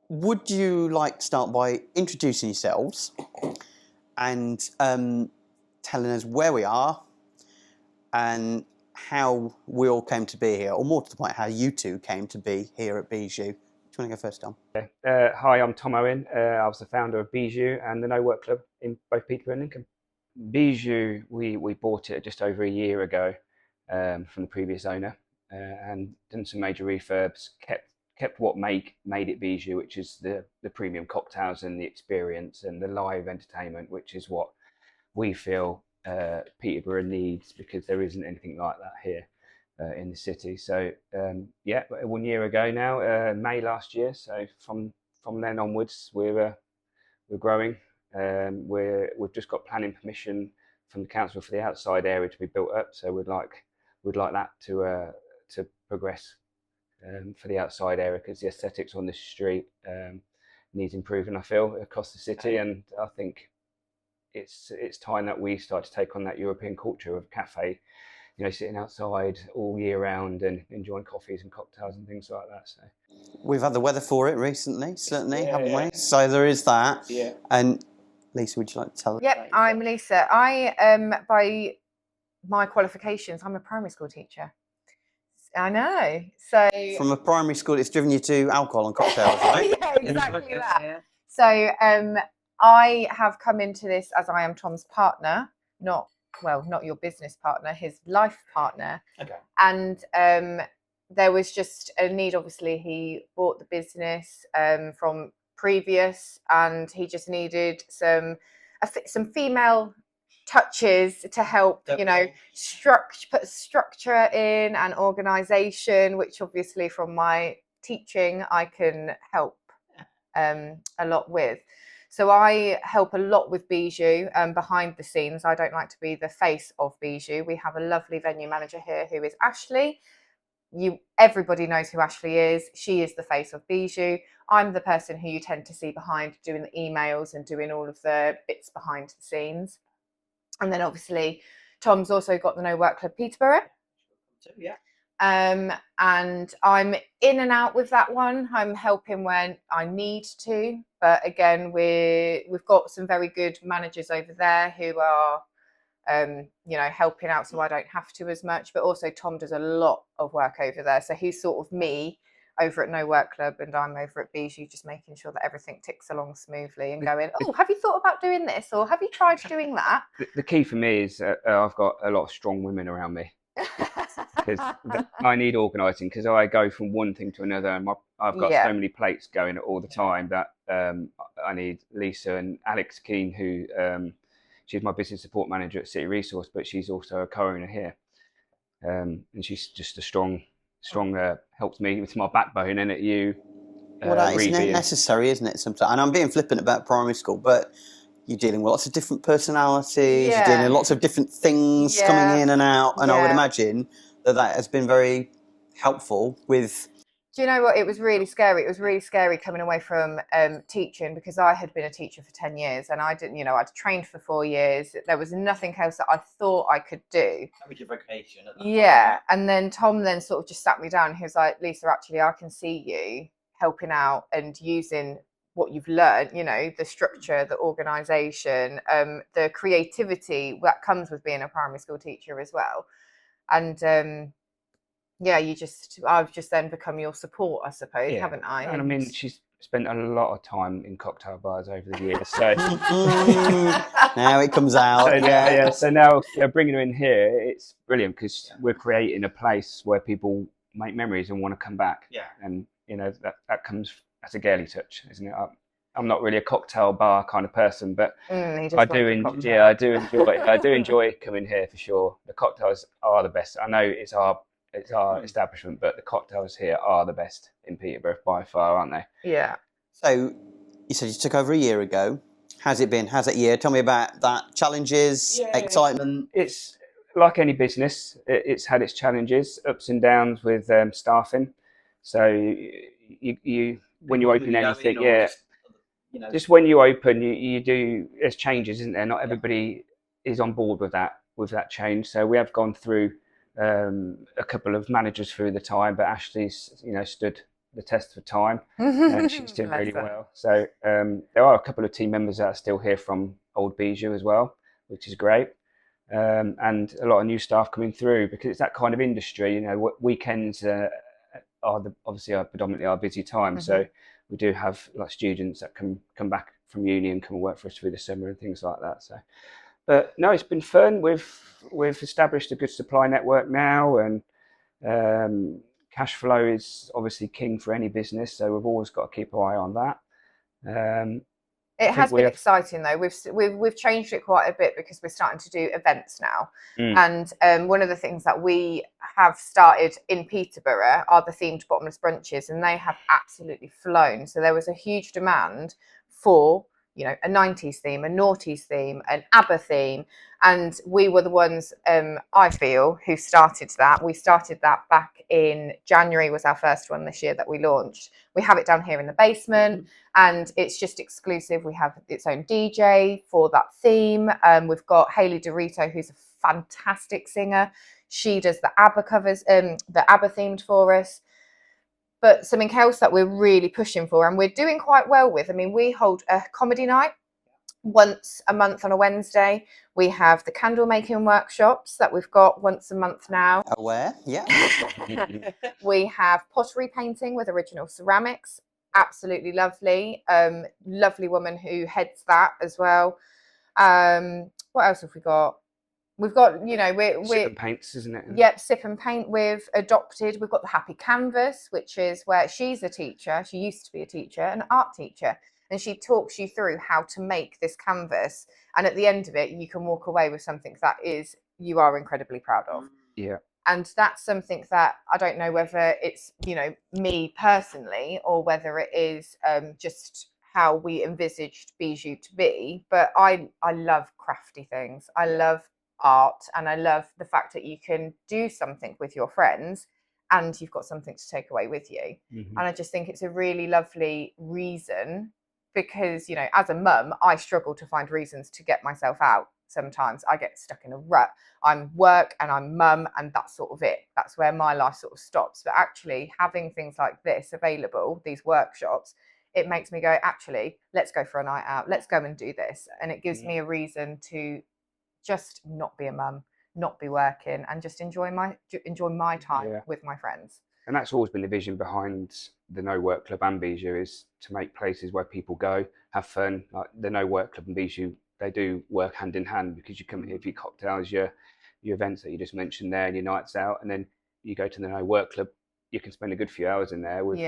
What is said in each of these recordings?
would you like to start by introducing yourselves and telling us where we are and how we all came to be here, or more to the point, how you two came to be here at Bijou? Do you want to go first, Tom? Hi, I'm Tom Owen. I was the founder of Bijou and the No Work Club in both Peterborough and Lincoln. Bijou, we bought it just over a year ago from the previous owner and done some major refurbs, kept what made it Bijou, which is the premium cocktails and the experience and the live entertainment, which is what we feel Peterborough needs, because there isn't anything like that here in the city. So 1 year ago now, May last year. So from then onwards, we're growing. We've just got planning permission from the council for the outside area to be built up. So we'd like that to progress for the outside area, because the aesthetics on this street needs improving, I feel, across the city. And I think it's time that we start to take on that European culture of cafe, sitting outside all year round and enjoying coffees and cocktails and things like that. So we've had the weather for it recently, certainly, haven't we? So there is that. Yeah. And Lisa, would you like to tell us? Yep, I'm Lisa. I by my qualifications, I'm a primary school teacher. I know. So from a primary school, it's driven you to alcohol and cocktails, right? Yeah, exactly that. So I have come into this as I am Tom's partner, not your business partner, his life partner. Okay. And there was just a need. Obviously, he bought the business from previous, and he just needed some female touches to help, put structure in and organisation, which obviously from my teaching I can help a lot with. So I help a lot with Bijou behind the scenes. I don't like to be the face of Bijou. We have a lovely venue manager here who is Ashley. Everybody knows who Ashley is. She is the face of Bijou. I'm the person who you tend to see behind doing the emails and doing all of the bits behind the scenes. And then obviously Tom's also got the No Work Club Peterborough. Yeah. And I'm in and out with that one. I'm helping when I need to, but again, we've got some very good managers over there who are helping out, so I don't have to as much. But also Tom does a lot of work over there, so he's sort of me over at No Work Club, and I'm over at Bijou, just making sure that everything ticks along smoothly and going, oh, have you thought about doing this, or have you tried doing that? The key for me is I've got a lot of strong women around me, because I need organising, because I go from one thing to another, and I've got so many plates going all the time that I need Lisa and Alex Keane, who she's my business support manager at City Resource, but she's also a co-owner here, and she's just a strong helps me with my backbone, and well, that is necessary, isn't it, sometimes? And I'm being flippant about primary school, but you're dealing with lots of different personalities, you're dealing with lots of different things coming in and out, and I would imagine that has been very helpful with... Do you know what? It was really scary. It was really scary coming away from teaching, because I had been a teacher for 10 years and I didn't, I'd trained for 4 years. There was nothing else that I thought I could do. That was your vocation at that point. And then Tom then sort of just sat me down. He was like, Lisa, actually, I can see you helping out and using what you've learned, the structure, the organisation, the creativity that comes with being a primary school teacher as well. And I've just then become your support, I suppose, haven't I? And I mean, she's spent a lot of time in cocktail bars over the years, so now it comes out. So so now bringing her in here, it's brilliant, because we're creating a place where people make memories and want to come back. Yeah, and that comes as a girly touch, isn't it? I'm not really a cocktail bar kind of person, but I do enjoy coming here for sure. The cocktails are the best. I know it's our establishment, but the cocktails here are the best in Peterborough by far, aren't they? Yeah. So you said you took over a year ago. How's it been? How's that year? Tell me about that. Challenges, excitement. It's like any business. It's had its challenges, ups and downs with staffing. So you when you open anything, just when you open, you do. There's changes, isn't there? Not everybody is on board with that change. So we have gone through a couple of managers through the time, but Ashley's stood the test of time, and she's doing really well. So there are a couple of team members that are still here from old Bijou as well, which is great. And a lot of new staff coming through, because it's that kind of industry. You know, weekends obviously are predominantly our busy time. So we do have like students that can come back from uni and come and work for us through the summer and things like that. So, but no, it's been fun. We've established a good supply network now, and cash flow is obviously king for any business. So we've always got to keep an eye on that. It has been exciting though. We've changed it quite a bit because we're starting to do events now. And one of the things that we have started in Peterborough are the themed bottomless brunches, and they have absolutely flown. So there was a huge demand for, you know, a 90s theme, a noughties theme, an ABBA theme, and we were the ones, I feel, who started that. We started that back in January, was our first one this year that we launched. We have it down here in the basement, and it's just exclusive. We have its own DJ for that theme. We've got Hayley Dorito, who's a fantastic singer. She does the ABBA covers, the ABBA themed for us. But something else that we're really pushing for, and we're doing quite well with, I mean, we hold a comedy night once a month on a Wednesday. We have the candle making workshops that we've got once a month now. Aware, yeah. We have pottery painting with original ceramics. Absolutely lovely. Lovely woman who heads that as well. What else have we got? We've got, you know, we're Sip and paints, isn't it? Yep, sip and paint. We've adopted. We've got the Happy Canvas, which is where she's a teacher. She used to be a teacher, an art teacher, and she talks you through how to make this canvas. And at the end of it, you can walk away with something that you are incredibly proud of. Yeah. And that's something that I don't know whether it's, you know, me personally, or whether it is just how we envisaged Bijou to be. But I love crafty things. I love art, and I love the fact that you can do something with your friends and you've got something to take away with you. And I just think it's a really lovely reason, because, you know, as a mum, I struggle to find reasons to get myself out. Sometimes I get stuck in a rut. I'm work and I'm mum, and that's sort of it. That's where my life sort of stops. But actually having things like this available, these workshops, it makes me go, actually, let's go for a night out. Let's go and do this. And it gives me a reason to just not be a mum, not be working, and just enjoy my time with my friends. And that's always been the vision behind the No Work Club and Bijou, is to make places where people go, have fun. Like the No Work Club and Bijou, they do work hand in hand, because you come here for your cocktails, your events that you just mentioned there, and your nights out, and then you go to the No Work Club. You can spend a good few hours in there with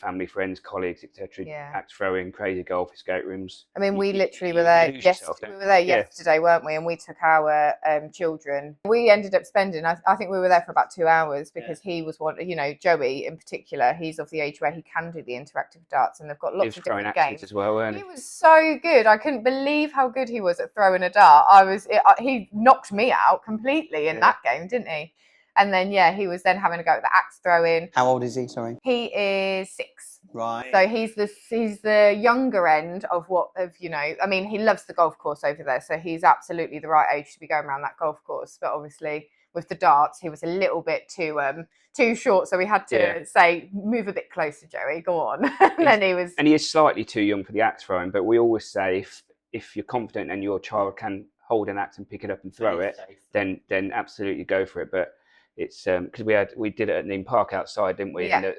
family, friends, colleagues, etc. Axe throwing, crazy golf, escape rooms. I mean, we literally were there. We were there yesterday, weren't we? And we took our children. We ended up spending. I think we were there for about 2 hours, because he was one. You know, Joey in particular. He's of the age where he can do the interactive darts, and they've got lots of different games as well. He was so good. I couldn't believe how good he was at throwing a dart. He knocked me out completely in that game, didn't he? And then, he was then having a go at the axe throwing. How old is he? Sorry. He is 6. Right. So he's the younger end of you know. I mean, he loves the golf course over there, so he's absolutely the right age to be going around that golf course. But obviously, with the darts, he was a little bit too short, so we had to say, move a bit closer, Joey. Go on. And he is slightly too young for the axe throwing. But we always say, if you're confident and your child can hold an axe and pick it up and throw it, then absolutely go for it. But it's because we did it at Neem Park outside, didn't we? Yeah.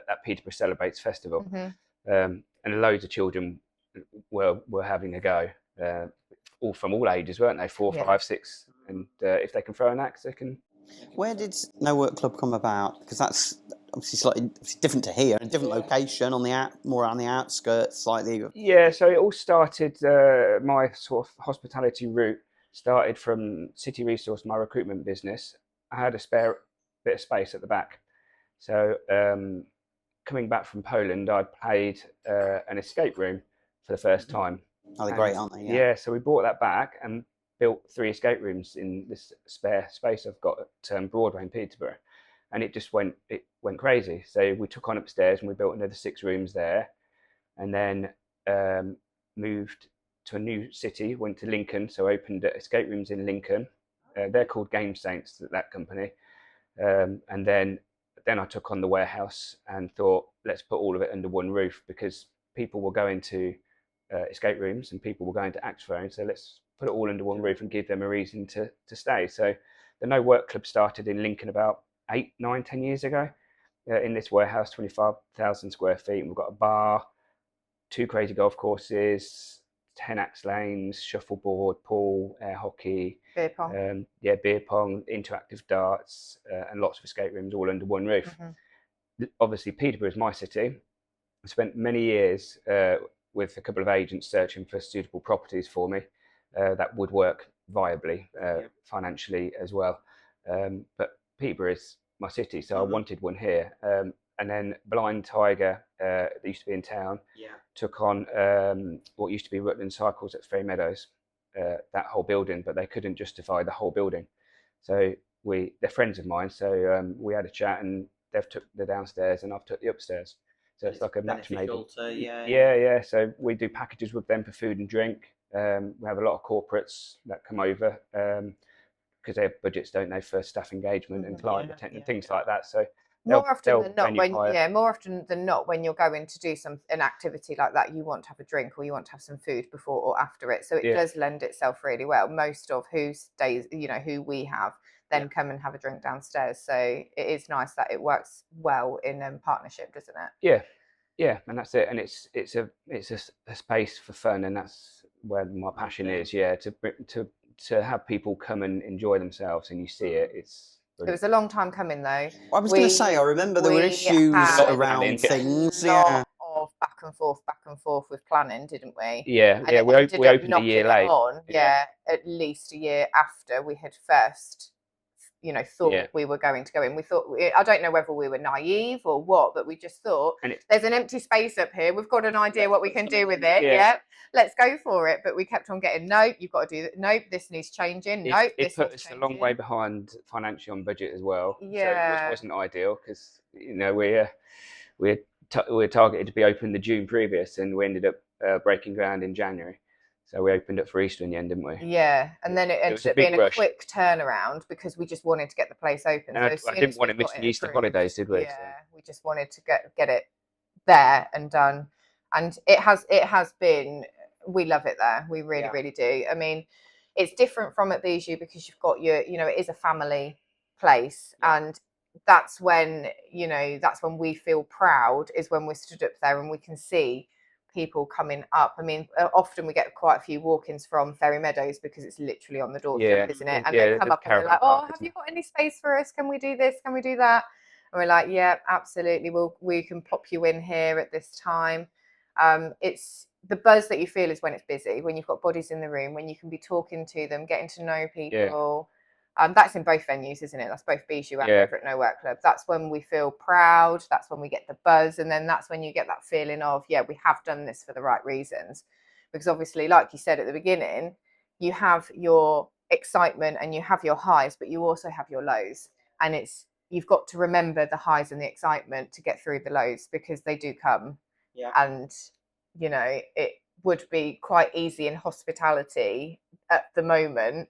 At Peterborough Celebrates Festival, and loads of children were having a go, all from all ages, weren't they? 4, 5, 6, and if they can throw an axe, they can. Where did No Work Club come about? Because that's obviously slightly different to here, a different location more on the outskirts, slightly. Yeah, so it all started. My sort of hospitality route started from City Resource, my recruitment business. I had a spare bit of space at the back. So coming back from Poland, I'd played an escape room for the first time. Oh, they're great, aren't they? Yeah, so we brought that back and built 3 escape rooms in this spare space I've got at Broadway in Peterborough. And it went crazy. So we took on upstairs and we built another 6 rooms there. And then moved to a new city, went to Lincoln, so opened escape rooms in Lincoln. They're called Game Saints, that company. And then then I took on the warehouse and thought, let's put all of it under one roof, because people were going to escape rooms and people were going to act phones. So let's put it all under one roof and give them a reason to stay. So the No Work Club started in Lincoln about 8, 9, 10 years ago in this warehouse, 25,000 square feet. And we've got a bar, 2 crazy golf courses, 10 axe lanes, shuffleboard, pool, air hockey, beer pong, beer pong, interactive darts, and lots of escape rooms all under one roof. Obviously, Peterborough is my city. I spent many years with a couple of agents searching for suitable properties for me that would work viably financially as well. But Peterborough is my city, so I wanted one here. And then Blind Tiger, that used to be in town, took on what used to be Rutland Cycles at Ferry Meadows, that whole building, but they couldn't justify the whole building. So they're friends of mine, so we had a chat, and they've took the downstairs and I've took the upstairs. So it's like a match made. Yeah. So we do packages with them for food and drink. We have a lot of corporates that come over because they have budgets, don't they, for staff engagement and client retention and things like that. So more often than not, when you're going to do an activity like that, you want to have a drink or you want to have some food before or after it. So it does lend itself really well. Most of who stays, who we have, then come and have a drink downstairs. So it is nice that it works well in partnership, doesn't it? Yeah, and that's it. And it's a space for fun, and that's where my passion is. Yeah, to have people come and enjoy themselves, and you see it. It was a long time coming, though. I was going to say, I remember there were issues around things. A lot of back and forth with planning, didn't we? Yeah, we opened a year late. At least a year after we had first, thought we were going to go in. We thought, I don't know whether we were naive or what, but we just thought, there's an empty space up here. We've got an idea what we can do with it. Yeah, let's go for it. But we kept on getting, nope, you've got to do that. Nope, this needs changing. Nope, it put us a long way behind financially on budget as well. Yeah, so it wasn't ideal because we're targeted to be open the June previous, and we ended up breaking ground in January. So we opened up for Easter in the end, didn't we? Yeah, and then it ended up being a quick turnaround because we just wanted to get the place open. I didn't want to miss the Easter holidays, did we? Yeah, we just wanted to get it there and done. And it has been, we love it there. We really, really do. I mean, it's different from at Bijou because you've got it is a family place. And that's when we feel proud, is when we're stood up there and we can see people coming up. I mean, often we get quite a few walk-ins from Ferry Meadows because it's literally on the doorstep, isn't it? And they come up and they're like, "Oh, have you got any space for us? Can we do this? Can we do that?" And we're like, "Yeah, absolutely. We can pop you in here at this time." It's the buzz that you feel is when it's busy, when you've got bodies in the room, when you can be talking to them, getting to know people. That's in both venues, isn't it? That's both Bijou and over at No Work Club. That's when we feel proud. That's when we get the buzz. And then that's when you get that feeling of, we have done this for the right reasons. Because obviously, like you said at the beginning, you have your excitement and you have your highs, but you also have your lows. And you've got to remember the highs and the excitement to get through the lows, because they do come. Yeah. And, it would be quite easy in hospitality at the moment,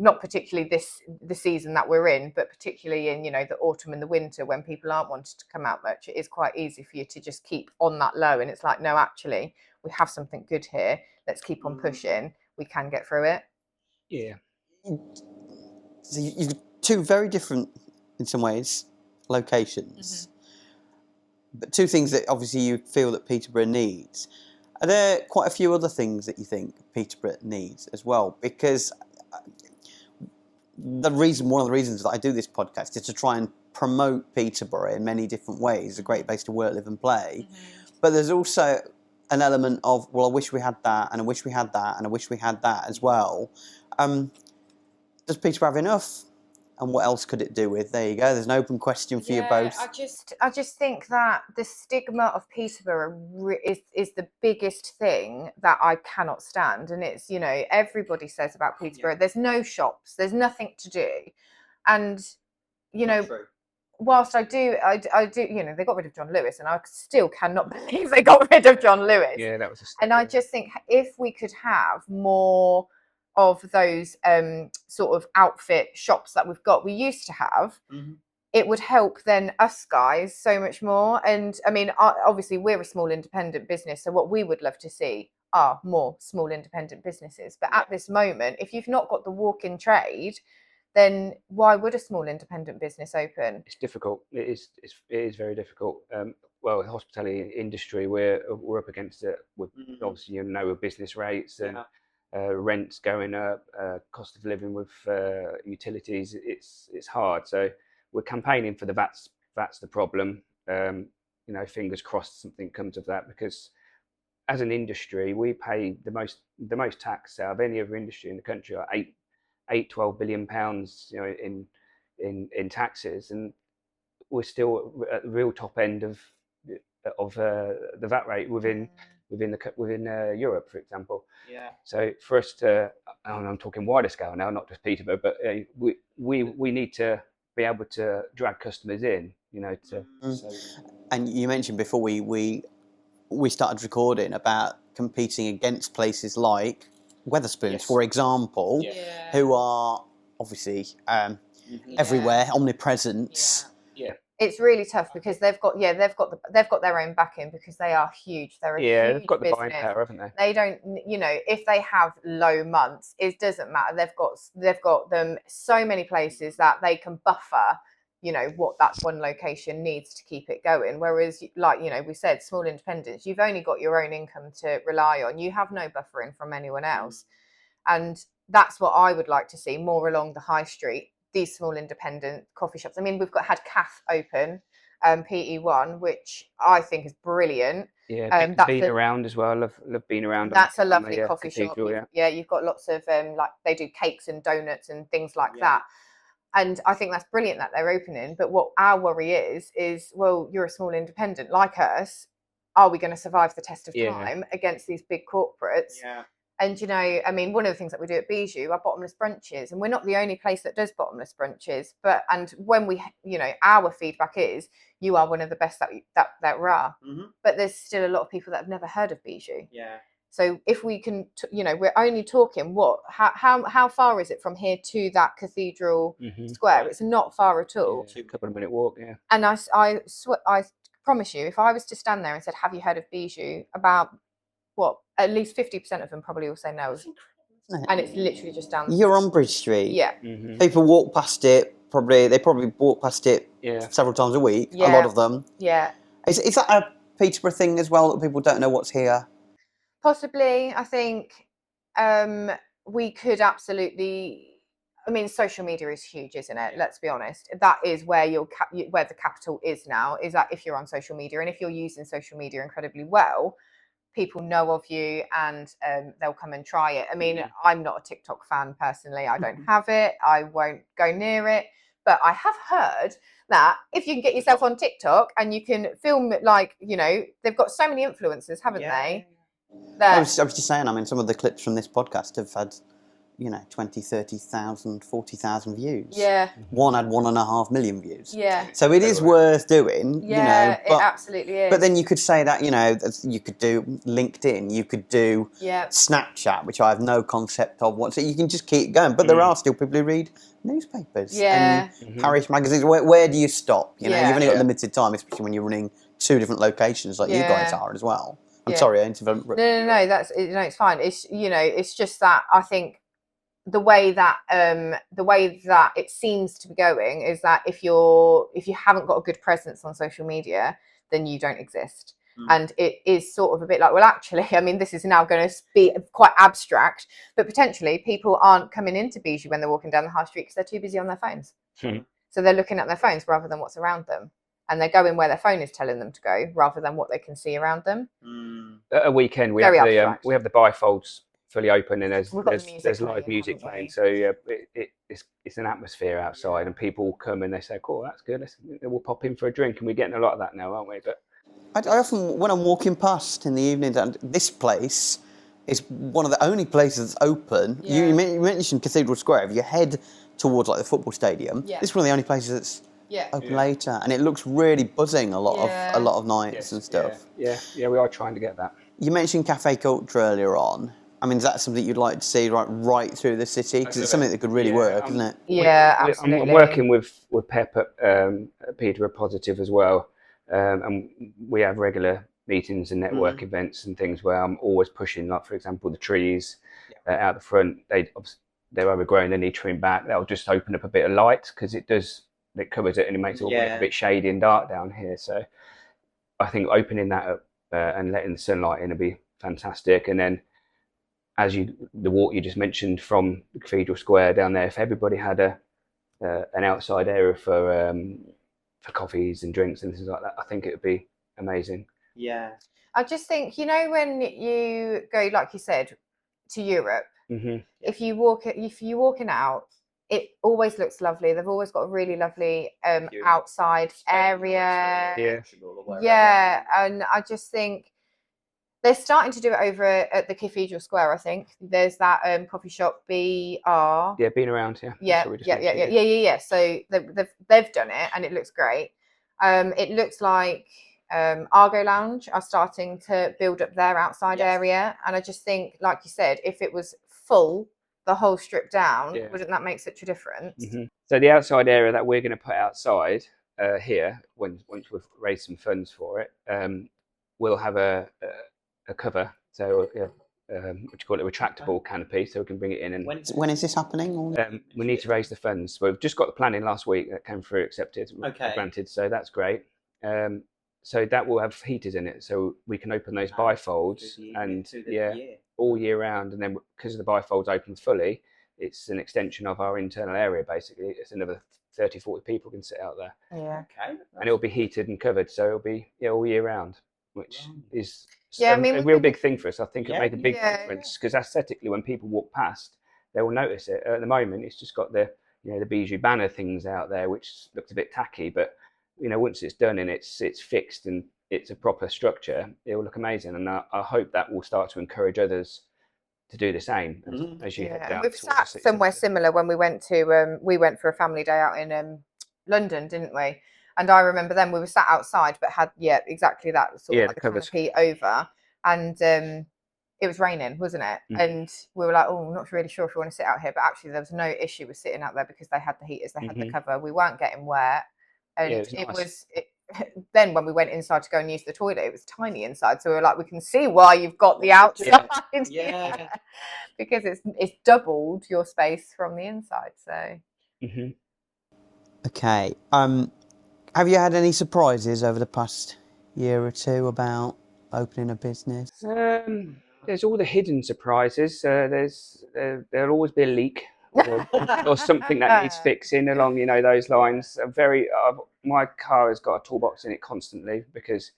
not particularly the season that we're in, but particularly in, the autumn and the winter when people aren't wanting to come out much. It is quite easy for you to just keep on that low. And it's like, no, actually, we have something good here. Let's keep on pushing. We can get through it. Yeah. So you've two very different, in some ways, locations. But two things that obviously you feel that Peterborough needs. Are there quite a few other things that you think Peterborough needs as well? Because one of the reasons that I do this podcast is to try and promote Peterborough in many different ways. It's a great place to work, live and play. But there's also an element of, well, I wish we had that, and I wish we had that, and I wish we had that as well. Does Peterborough have enough? And what else could it do with? There you go. There's an open question for you both. I just think that the stigma of Peterborough is the biggest thing that I cannot stand. And it's, everybody says about Peterborough, there's no shops, there's nothing to do. And, whilst I do, they got rid of John Lewis, and I still cannot believe they got rid of John Lewis. Yeah, that was And I just think if we could have more of those sort of outfit shops that we used to have, it would help then us guys so much more. And I mean, obviously we're a small independent business, so what we would love to see are more small independent businesses. But at this moment, if you've not got the walk-in trade, then why would a small independent business open? It's difficult. It is very difficult. Well, the hospitality industry, we're up against it with obviously with business rates and rents going up, cost of living with utilities. It's hard. So we're campaigning for the that's the problem. Fingers crossed something comes of that, because as an industry we pay the most tax out of any other industry in the country, like 12 billion pounds, in taxes, and we're still at the real top end of the VAT rate within Europe, for example. Yeah. So for us to, and I'm talking wider scale now, not just Peterborough, but we need to be able to drag customers in, And you mentioned before we started recording about competing against places like Wetherspoons, for example, who are obviously everywhere, omnipresent. Yeah. It's really tough because they've got their own backing, because they are huge. They're a huge they've got the business. buying power, haven't they? They don't, if they have low months, it doesn't matter. They've got them so many places that they can buffer, what that one location needs to keep it going. Whereas, like, we said, small independents, you've only got your own income to rely on. You have no buffering from anyone else. And that's what I would like to see more along the high street, these small independent coffee shops. I mean, we've had Cath open, PE1, which I think is brilliant. Yeah, being around as well. I love being around. That's a lovely coffee shop. Yeah. You've got lots of like, they do cakes and donuts and things like that. And I think that's brilliant that they're opening. But what our worry is, well, you're a small independent like us. Are we going to survive the test of time against these big corporates? Yeah. And, I mean, one of the things that we do at Bijou are bottomless brunches, and we're not the only place that does bottomless brunches. And when we, our feedback is, you are one of the best that there are. Mm-hmm. But there's still a lot of people that have never heard of Bijou. Yeah. So if we can, we're only talking how far is it from here to that cathedral square? It's not far at all. Yeah, a couple of minute walk. Yeah. And I promise you, if I was to stand there and said, "Have you heard of Bijou?" about at least 50% of them probably will say no. And it's literally just down. You're on Bridge Street. Yeah. Mm-hmm. People walk past it. They probably walk past it several times a week. Yeah. A lot of them. Yeah. Is that a Peterborough thing as well, that people don't know what's here? Possibly. I think we could absolutely. I mean, social media is huge, isn't it? Let's be honest. That is where where the capital is now. Is that if you're on social media, and if you're using social media incredibly well, people know of you, and they'll come and try it. I mean, I'm not a TikTok fan personally. I don't have it. I won't go near it. But I have heard that if you can get yourself on TikTok and you can film it, like, they've got so many influencers, haven't they? I was just saying, I mean, some of the clips from this podcast have had, 20, 30,000, 40,000 views. Yeah. One had 1.5 million views. Yeah. So it is worth doing, Yeah, it absolutely is. But then you could say that, you could do LinkedIn, you could do Snapchat, which I have no concept of what. So you can just keep going. But there are still people who read newspapers and parish magazines. Where do you stop? You've only got limited time, especially when you're running 2 different locations like you guys are as well. I'm sorry, I interrupted. No, that's it's fine. It's it's just that I think the way that it seems to be going is that if you haven't got a good presence on social media, then you don't exist. And it is sort of a bit like, well, actually, I mean, this is now going to be quite abstract, but potentially people aren't coming into Bijou when they're walking down the high street because they're too busy on their phones. So they're looking at their phones rather than what's around them. And they're going where their phone is telling them to go rather than what they can see around them. At a weekend, we have the bifolds fully open, and there's live music playing. So it's an atmosphere outside, and people come and they say, "Cool, that's good. We'll pop in for a drink," and we're getting a lot of that now, aren't we? But I often, when I'm walking past in the evening, this place is one of the only places that's open. Yeah. You mentioned Cathedral Square. If you head towards like the football stadium, this is one of the only places that's open later, and it looks really buzzing a lot of nights and stuff. Yeah, we are trying to get that. You mentioned cafe culture earlier on. I mean, is that something you'd like to see right through the city? Because it's something that could really work, isn't it? Yeah, absolutely. I'm working with Pep at Peterborough Positive as well, and we have regular meetings and network events and things where I'm always pushing, like for example, the trees out the front. They're overgrown, they need trimmed back. That'll just open up a bit of light because it covers it and it makes it all look a bit shady and dark down here. So I think opening that up and letting the sunlight in will be fantastic. And then the walk you just mentioned from the Cathedral Square down there, if everybody had an outside area for coffees and drinks and things like that, I think it would be amazing. Yeah. I just think, when you go, like you said, to Europe, if you're walking out, it always looks lovely. They've always got a really lovely outside area. Yeah, and I just think they're starting to do it over at the Cathedral Square. I think there's that coffee shop BR. Yeah, been around. Yeah. So they've done it, and it looks great. It looks like Argo Lounge are starting to build up their outside area, and I just think, like you said, if it was full, the whole strip down, wouldn't that make such a difference? So the outside area that we're going to put outside here, once we've raised some funds for it, we'll have a cover, so what you call it, a retractable canopy, so we can bring it in. And when is this happening? We need to raise the funds. We've just got the planning last week that came through, accepted, granted, so that's great. So that will have heaters in it, so we can open those bifolds all year round. And then because the bifolds open fully, it's an extension of our internal area. Basically, it's another 30-40 people can sit out there. Yeah. Okay. And it'll be heated and covered, so it'll be all year round, which is I a mean, real big thing for us. I think it made a big difference because aesthetically, when people walk past, they will notice it. At the moment, it's just got the the Bijou banner things out there, which looks a bit tacky, but once it's done and it's fixed and it's a proper structure, it will look amazing. And I hope that will start to encourage others to do the same as you head down. We've sat somewhere similar when we went for a family day out in London, didn't we? And I remember then we were sat outside, but had exactly that sort of like the canopy over, and it was raining, wasn't it? And we were like, oh, I'm not really sure if we want to sit out here, but actually there was no issue with sitting out there because they had the heaters, they had the cover, we weren't getting wet, and it was then when we went inside to go and use the toilet, it was tiny inside, so we were like, we can see why you've got the outside because it's doubled your space from the inside. So okay, have you had any surprises over the past year or two about opening a business? There's all the hidden surprises. There'll always be a leak or something that needs fixing along those lines. My car has got a toolbox in it constantly because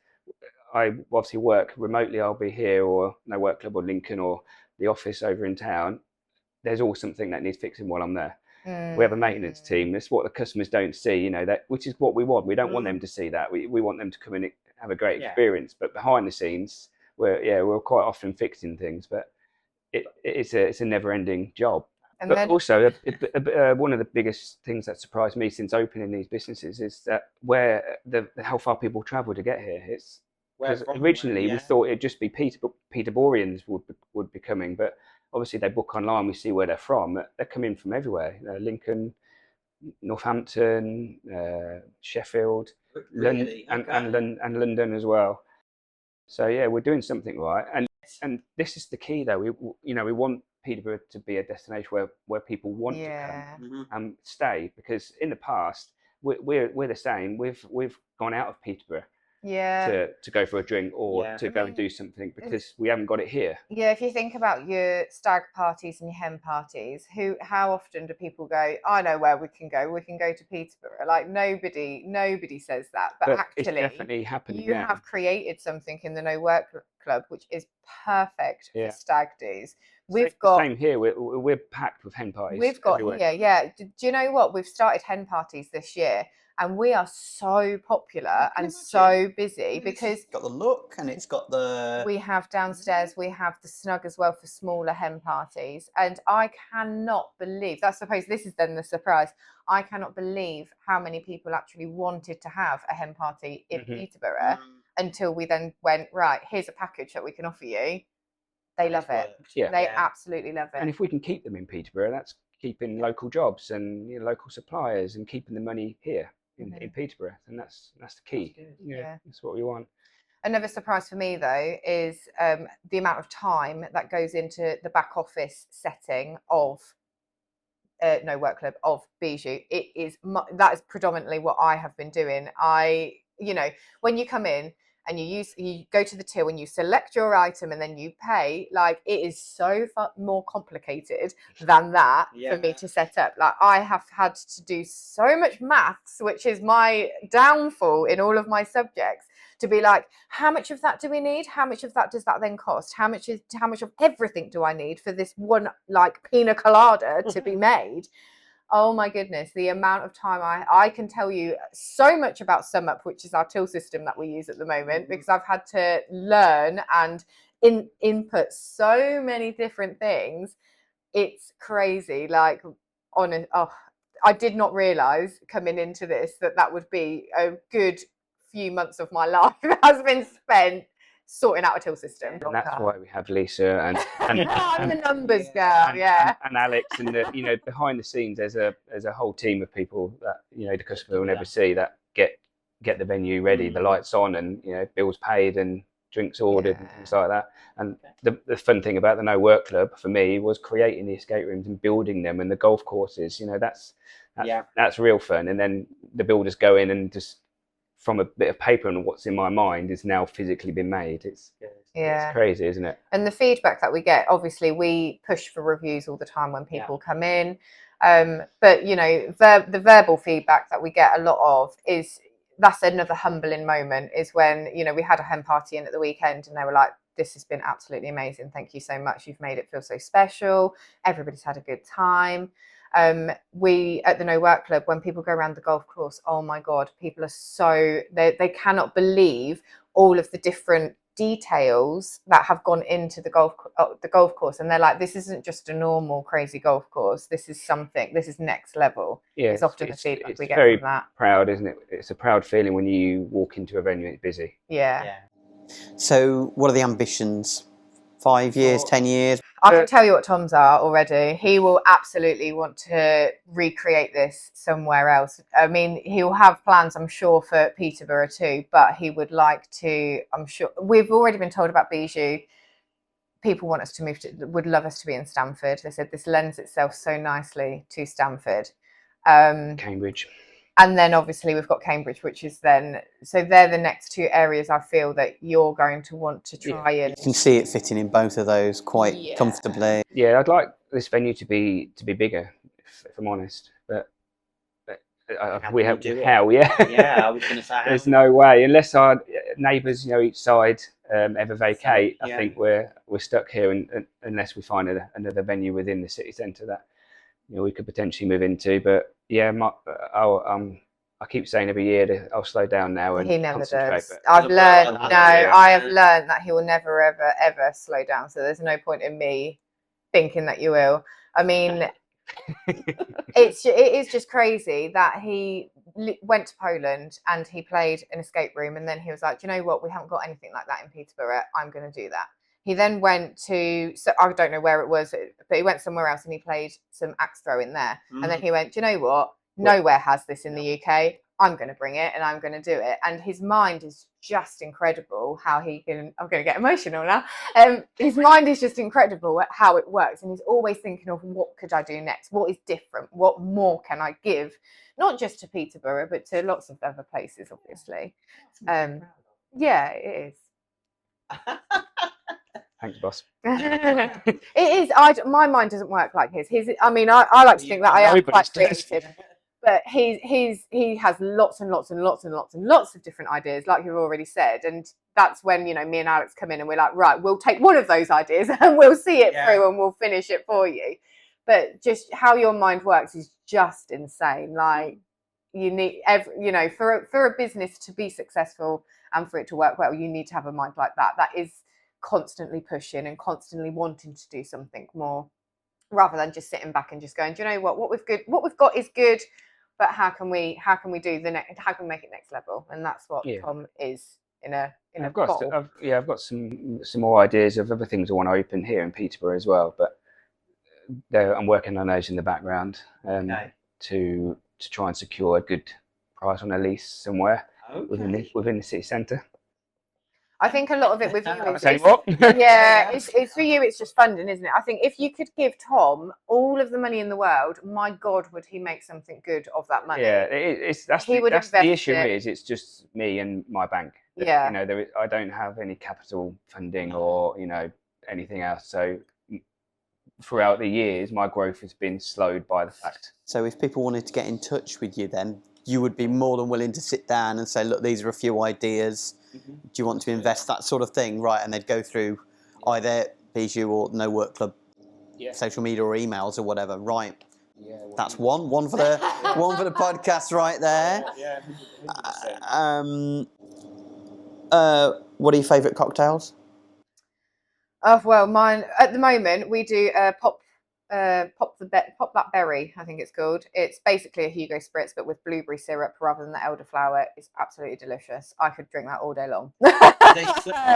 I obviously work remotely. I'll be here or no work club or Lincoln or the office over in town. There's always something that needs fixing while I'm there. We have a maintenance team. That's what the customers don't see, which is what we want. We don't want them to see that. We want them to come in and have a great experience. But behind the scenes, we're quite often fixing things, but it's a never-ending job. But also, one of the biggest things that surprised me since opening these businesses is that how far people travel to get here. Because originally we thought it'd just be Peterboroughans would be coming, but obviously they book online. We see where they're from. They're coming from everywhere. Lincoln, Northampton, Sheffield, really? and London as well. So we're doing something right, and this is the key though. We want Peterborough to be a destination where people want to come and stay, because in the past we're the same. We've gone out of Peterborough to go for a drink or to go and do something because we haven't got it here. If you think about your stag parties and your hen parties, how often do people go, I know where we can go to Peterborough? Like nobody says that, but actually it's definitely happening. You have created something in the No Work Club which is perfect for stag do's. We've got same here. We're packed with hen parties. We've got everywhere. Do you know what? We've started hen parties this year, and we are so popular and so busy because it's got the look and it's got the. We have downstairs. We have the snug as well for smaller hen parties, and I cannot believe. I suppose this is then the surprise. I cannot believe how many people actually wanted to have a hen party in Peterborough until we then went, right, here's a package that we can offer you. They love it. Yeah. They absolutely love it. And if we can keep them in Peterborough, that's keeping local jobs and local suppliers and keeping the money here in Peterborough, and that's the key. Yeah, that's what we want. Another surprise for me though is the amount of time that goes into the back office setting of No Work Club, of Bijou. That is predominantly what I have been doing. When you come in and you go to the till and you select your item and then you pay, like, it is so more complicated than that for me to set up. Like, I have had to do so much maths, which is my downfall in all of my subjects, to be like, how much of that do we need? How much of that does that then cost? How much of everything do I need for this one, like, pina colada to be made? Oh my goodness, the amount of time I can tell you so much about SumUp, which is our till system that we use at the moment, because I've had to learn and input so many different things. It's crazy. Like, I did not realise coming into this that would be a good few months of my life has been spent sorting out a till system. And that's why we have Lisa and I'm the numbers girl, and Alex, and behind the scenes there's a whole team of people that the customer will never see, that get the venue ready, the lights on, and bills paid and drinks ordered and things like that. And the fun thing about the No Work Club for me was creating the escape rooms and building them, and the golf courses. That's real fun. And then the builders go in and just, from a bit of paper and what's in my mind, is now physically been made. It's crazy, isn't it? And the feedback that we get, obviously we push for reviews all the time when people come in, but the verbal feedback that we get a lot of that's another humbling moment, is when we had a hen party in at the weekend and they were like, this has been absolutely amazing, thank you so much, you've made it feel so special, everybody's had a good time. We at the No Work Club, when people go around the golf course, oh my god, people are they cannot believe all of the different details that have gone into the golf course, and they're like, this isn't just a normal crazy golf course, this is next level. It's often the feedback we get very from that. Proud, isn't it? It's a proud feeling when you walk into a venue and it's busy. So what are the ambitions? 5 years, 10 years? I can tell you what Tom's are already. He will absolutely want to recreate this somewhere else. I mean, he'll have plans, I'm sure, for Peterborough too, but he would like to, I'm sure, we've already been told about Bijou. People want us to would love us to be in Stamford. They said this lends itself so nicely to Stamford. Cambridge. And then obviously we've got Cambridge, which is so they're the next two areas I feel that you're going to want to try and... You can see it fitting in both of those quite comfortably. Yeah, I'd like this venue to be bigger, if I'm honest. But we have how? Yeah, I was going to say. There's no way, unless our neighbours, each side ever vacate. I think we're stuck here, and unless we find another venue within the city centre that we could potentially move into. But yeah, I keep saying every year that I'll slow down now and he never does. But I have learned that he will never ever slow down. So there's no point in me thinking that you will. I mean, it is just crazy that he went to Poland and he played an escape room, and then he was like, do you know what? We haven't got anything like that in Peterborough. I'm going to do that. He then went to, so I don't know where it was, but he went somewhere else and he played some axe throwing there. And then he went, do you know what? Nowhere has this in the UK. I'm going to bring it and I'm going to do it. And his mind is just incredible how he can, I'm going to get emotional now. His mind is just incredible at how it works. And he's always thinking of, what could I do next? What is different? What more can I give? Not just to Peterborough, but to lots of other places, obviously. Yeah, it is. Thanks, boss. It is. My mind doesn't work like his. I mean, I like to think that I am quite creative, but he has lots and lots and lots and lots and lots of different ideas, like you've already said. And that's when me and Alex come in and we're like, right, we'll take one of those ideas and we'll see it through and we'll finish it for you. But just how your mind works is just insane. Like, you need for a business to be successful and for it to work well, you need to have a mind like that. That is constantly pushing and constantly wanting to do something more, rather than just sitting back and just going, do you know what we've got is good, but how can we do how can we make it next level? And that's what Tom is in a in a I've got bottle. I've got some more ideas of other things I want to open here in Peterborough as well, but I'm working on those in the background Okay. to try and secure a good price on a lease somewhere within the city centre. I think a lot of it with you Can't is, say what. it's for you. It's just funding, isn't it? I think if you could give Tom all of the money in the world, my God, would he make something good of that money? Yeah, that's He would the invest issue it. is it's just me and my bank. Yeah. You know, I don't have any capital funding or anything else. So throughout the years, my growth has been slowed by the fact. So if people wanted to get in touch with you, then you would be more than willing to sit down and say, look, these are a few ideas. Mm-hmm. Do you want to invest, that sort of thing, right? And they'd go through either Bijou or No Work Club social media or emails or whatever, right? Yeah, well, that's one for the podcast right there. Yeah, 100%. What are your favourite cocktails? Oh well, mine at the moment we do pop that berry. I think it's called. It's basically a Hugo Spritz, but with blueberry syrup rather than the elderflower. It's absolutely delicious. I could drink that all day long. I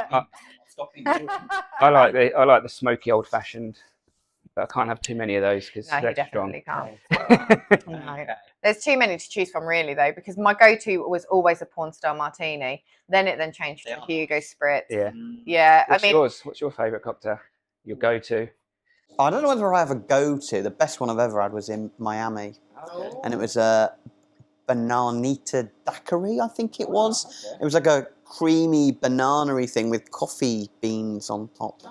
like the smoky old fashioned, but I can't have too many of those because No, they're you definitely strong. can't. No. There's too many to choose from, really, though, because my go-to was always a porn star martini. Then it changed to Hugo Spritz. Yeah. What's your favourite cocktail? Your go-to? I don't know whether I have a go-to. The best one I've ever had was in Miami, and it was a bananita daiquiri, I think it was. It was like a creamy banana-y thing with coffee beans on top.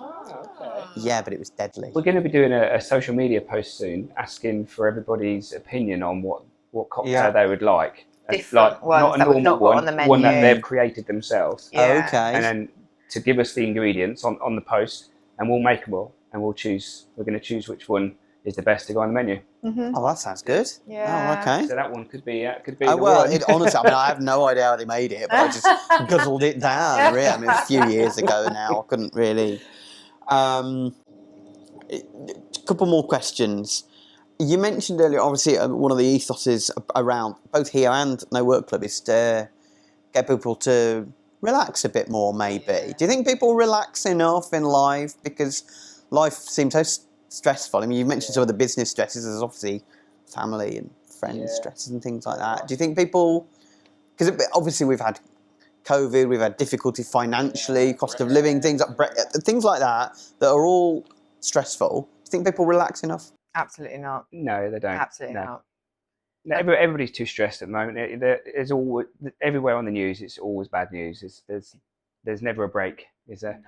Yeah, but it was deadly. We're going to be doing a social media post soon, asking for everybody's opinion on what cocktail they would like. Different ones not a that we've normal not got on the menu. one that they've created themselves. Yeah. Okay. And then to give us the ingredients on the post, and we'll make them all, and we'll choose. We're going to choose which one is the best to go on the menu. Mm-hmm. Oh, that sounds good. Yeah. Oh, okay. So that one could be the well, one. Honestly, I mean, I have no idea how they made it, but I just guzzled it down. Really, I mean, a few years ago now. I couldn't really. A couple more questions. You mentioned earlier, obviously, one of the ethoses around both here and No Work Club is to get people to relax a bit more, maybe. Do you think people relax enough in life? Because life seems so stressful. I mean, you mentioned some of the business stresses. There's obviously family and friends stresses and things like that. Do you think people... Because obviously we've had COVID, we've had difficulty financially, cost of living, things like that are all stressful. Do you think people relax enough? Absolutely not. No, they don't. Absolutely not. No, everybody's too stressed at the moment. There's always, everywhere on the news, it's always bad news. There's never a break, is there?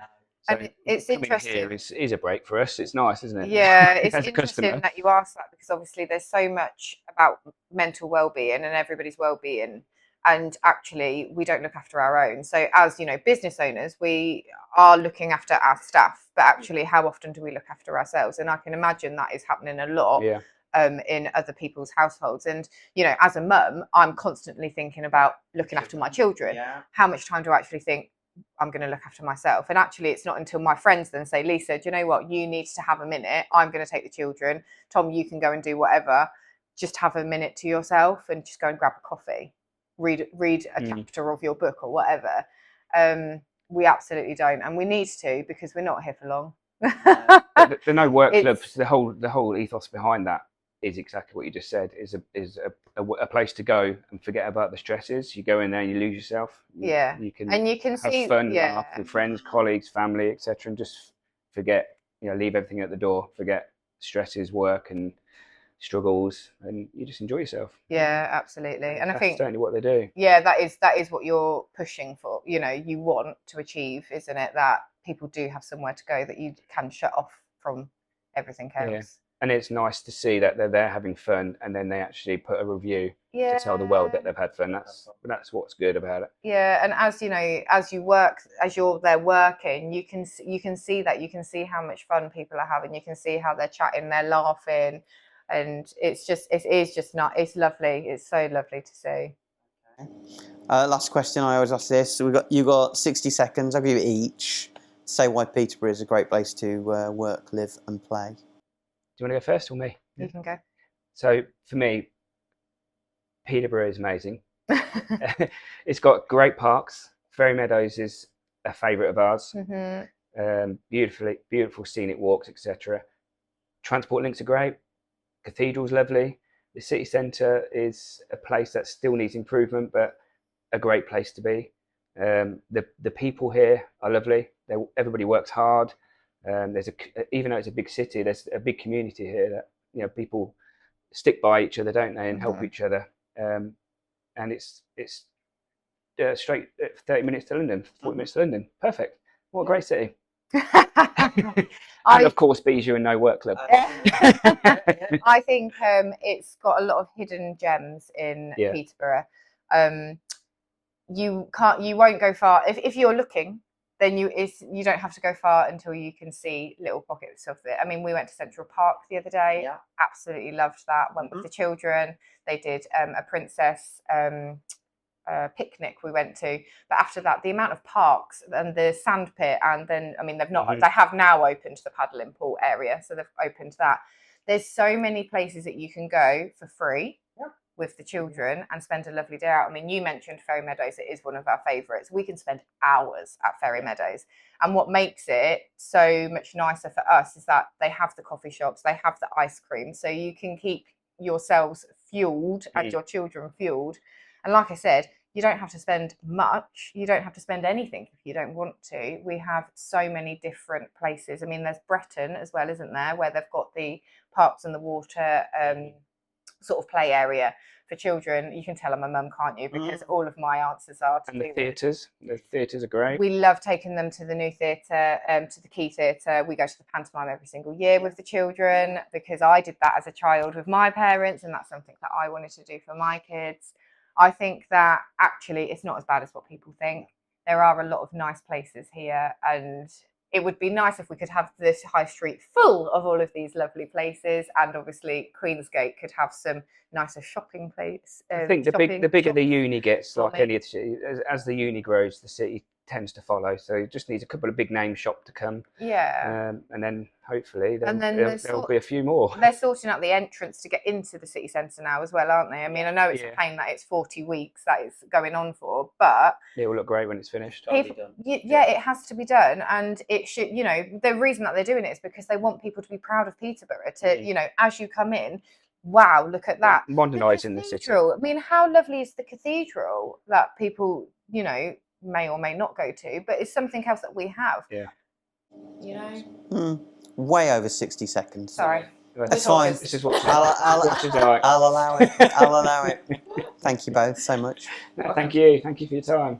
So and it's interesting. Here is a break for us. It's nice, isn't it? Yeah, it's As a interesting customer. that you ask that, because obviously there's so much about mental well-being and everybody's well-being, and actually we don't look after our own. So as business owners, we are looking after our staff, but actually how often do we look after ourselves? And I can imagine that is happening a lot. Yeah. In other people's households. And as a mum, I'm constantly thinking about looking after my children. How much time do I actually think I'm going to look after myself? And actually it's not until my friends then say, Lisa, do you know what, you need to have a minute, I'm going to take the children, Tom, you can go and do whatever, just have a minute to yourself and just go and grab a coffee, read a chapter of your book or whatever. We absolutely don't, and we need to, because we're not here for long. But the No Work Club, the whole ethos behind that is exactly what you just said. Is a place to go and forget about the stresses. You go in there and you lose yourself. You can have fun, laugh with friends, colleagues, family, etc., and just forget. Leave everything at the door. Forget stresses, work, and struggles, and you just enjoy yourself. Yeah, absolutely. And that's I think certainly what they do. Yeah, that is what you're pushing for. You want to achieve, isn't it? That people do have somewhere to go, that you can shut off from everything else. Yeah. And it's nice to see that they're there having fun, and then they actually put a review to tell the world that they've had fun. That's what's good about it. Yeah, and as you're there working, you can see that. You can see how much fun people are having. You can see how they're chatting, they're laughing, and it's lovely. It's so lovely to see. Last question, I always ask this. So you got 60 seconds. I'll give you each. Say why Peterborough is a great place to work, live, and play. Do you want to go first or me? You can go. So for me, Peterborough is amazing. It's got great parks. Ferry Meadows is a favourite of ours. Mm-hmm. Beautiful scenic walks, etc. Transport links are great. Cathedral's lovely. The city centre is a place that still needs improvement, but a great place to be. The people here are lovely. Everybody works hard. Even though it's a big city, there's a big community here that people stick by each other, don't they, and help each other. And it's straight 30 minutes to London, 40 minutes to London. Perfect. What a great city. And of course, Bijou and No Work Club. I think it's got a lot of hidden gems in Peterborough. You won't go far if you're looking. Then you don't have to go far until you can see little pockets of it. I mean, we went to Central Park the other day. Yeah. Absolutely loved that. Went with the children. They did a princess picnic we went to, but after that, the amount of parks and the sand pit, and then they have now opened the paddling pool area, so they've opened that. There's so many places that you can go for free with the children and spend a lovely day out. I mean, you mentioned Ferry Meadows. It is one of our favourites. We can spend hours at Ferry Meadows, and what makes it so much nicer for us is that they have the coffee shops, they have the ice cream, so you can keep yourselves fueled and your children fueled. And like I said, you don't have to spend much. You don't have to spend anything if you don't want to. We have so many different places. I mean, there's Breton as well, isn't there, where they've got the parks and the water sort of play area for children. You can tell I'm a mum, can't you? Because all of my answers are to and the theatres. The theatres are great. We love taking them to the new theatre, to the Key Theatre. We go to the pantomime every single year with the children, because I did that as a child with my parents, and that's something that I wanted to do for my kids. I think that actually it's not as bad as what people think. There are a lot of nice places here, and it would be nice if we could have this high street full of all of these lovely places, and obviously Queensgate could have some nicer shopping place. I think the bigger the uni gets, like any of the city, as the uni grows, the city tends to follow. So it just needs a couple of big name shop to come. Yeah. And then hopefully there'll be a few more. They're sorting out the entrance to get into the city centre now as well, aren't they? I mean, I know it's a pain that it's 40 weeks that it's going on for, but it will look great when it's finished. It has to be done, and it should. The reason that they're doing it is because they want people to be proud of Peterborough. To as you come in, wow, look at that, modernising the city. I mean, how lovely is the cathedral that people may or may not go to, but it's something else that we have. Way over 60 seconds. Sorry. That's fine. This is what I'll allow it. I'll allow it. Thank you both so much. No, thank you for your time.